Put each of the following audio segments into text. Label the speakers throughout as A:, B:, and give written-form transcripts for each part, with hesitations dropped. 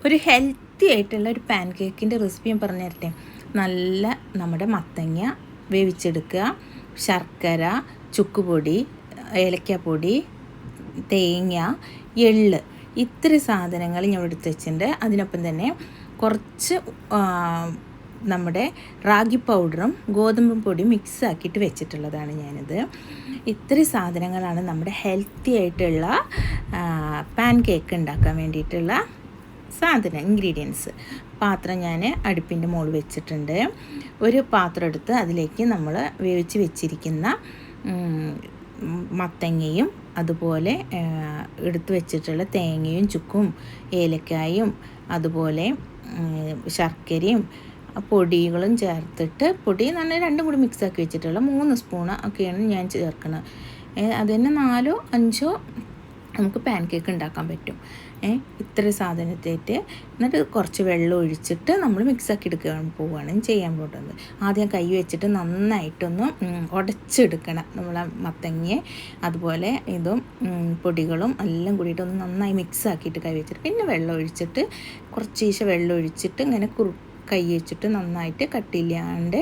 A: ഒരു ഹെൽത്തി ആയിട്ടുള്ള ഒരു പാൻ കേക്കിൻ്റെ റെസിപ്പി ഞാൻ പറഞ്ഞു തരട്ടെ. നല്ല നമ്മുടെ മത്തങ്ങ വേവിച്ചെടുക്കുക, ശർക്കര, ചുക്കുപൊടി, ഏലക്കാപ്പൊടി, തേങ്ങ, എള്ള്, ഇത്രയും സാധനങ്ങൾ ഞാൻ എടുത്ത് വെച്ചിട്ടുണ്ട്. അതിനൊപ്പം തന്നെ കുറച്ച് നമ്മുടെ റാഗി പൗഡറും ഗോതമ്പ് പൊടിയും മിക്സ് ആക്കിയിട്ട് വെച്ചിട്ടുള്ളതാണ് ഞാനിത്. ഇത്രയും സാധനങ്ങളാണ് നമ്മുടെ ഹെൽത്തി ആയിട്ടുള്ള പാൻ കേക്ക് ഉണ്ടാക്കാൻ വേണ്ടിയിട്ടുള്ള ഇൻഗ്രീഡിയൻസ്. പാത്രം ഞാൻ അടുപ്പിൻ്റെ മുകളിൽ വെച്ചിട്ടുണ്ട്. ഒരു പാത്രം എടുത്ത് അതിലേക്ക് നമ്മൾ വേവിച്ച് വെച്ചിരിക്കുന്ന മത്തങ്ങയും അതുപോലെ എടുത്ത് വെച്ചിട്ടുള്ള തേങ്ങയും ചുക്കും ഏലക്കായും അതുപോലെ ശർക്കരയും പൊടികളും ചേർത്തിട്ട്, പൊടി എന്ന് പറഞ്ഞാൽ രണ്ടും കൂടി മിക്സാക്കി വെച്ചിട്ടുള്ള 3 സ്പൂൺ ഒക്കെയാണ് ഞാൻ ചേർക്കുന്നത്. അത് തന്നെ 4 or 5 നമുക്ക് പാൻ കേക്ക് ഉണ്ടാക്കാൻ പറ്റും. ഇത്ര സാധനത്തേറ്റ് എന്നിട്ട് കുറച്ച് വെള്ളം ഒഴിച്ചിട്ട് നമ്മൾ മിക്സാക്കി പോവുകയാണ് ചെയ്യാൻ പോകുന്നത്. ആദ്യം കൈ വെച്ചിട്ട് നന്നായിട്ടൊന്ന് ഉടച്ചെടുക്കണം നമ്മളെ മത്തങ്ങയെ, അതുപോലെ ഇതും പൊടികളും എല്ലാം കൂടിയിട്ടൊന്ന് നന്നായി മിക്സാക്കിയിട്ട് കൈ വെച്ചിട്ട് പിന്നെ വെള്ളം ഒഴിച്ചിട്ട് കുറച്ച് വെള്ളം ഒഴിച്ചിട്ട് ഇങ്ങനെ കൈ വെച്ചിട്ട് നന്നായിട്ട് കട്ടിയില്ലാണ്ട്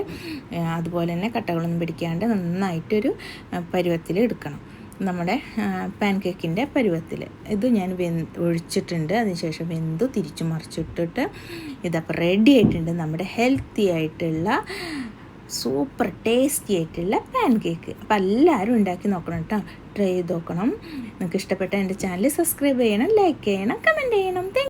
A: അതുപോലെ തന്നെ കട്ടകളൊന്നും പിടിക്കാണ്ട് നന്നായിട്ടൊരു പരുവത്തിൽ എടുക്കണം. നമ്മുടെ പാൻ കേക്കിൻ്റെ പരുവത്തിൽ ഇത് ഞാൻ ഒഴിച്ചിട്ടുണ്ട്. അതിനുശേഷം വെന്തു തിരിച്ചു മറിച്ചിട്ടിട്ട് ഇതപ്പോൾ റെഡി ആയിട്ടുണ്ട് നമ്മുടെ ഹെൽത്തി ആയിട്ടുള്ള സൂപ്പർ ടേസ്റ്റി ആയിട്ടുള്ള പാൻ കേക്ക്. അപ്പോൾ എല്ലാവരും ഉണ്ടാക്കി നോക്കണം കേട്ടോ, ട്രൈ ചെയ്ത് നോക്കണം. നിങ്ങൾക്ക് ഇഷ്ടപ്പെട്ട എൻ്റെ ചാനൽ സബ്സ്ക്രൈബ് ചെയ്യണം, ലൈക്ക് ചെയ്യണം, കമൻറ്റ് ചെയ്യണം.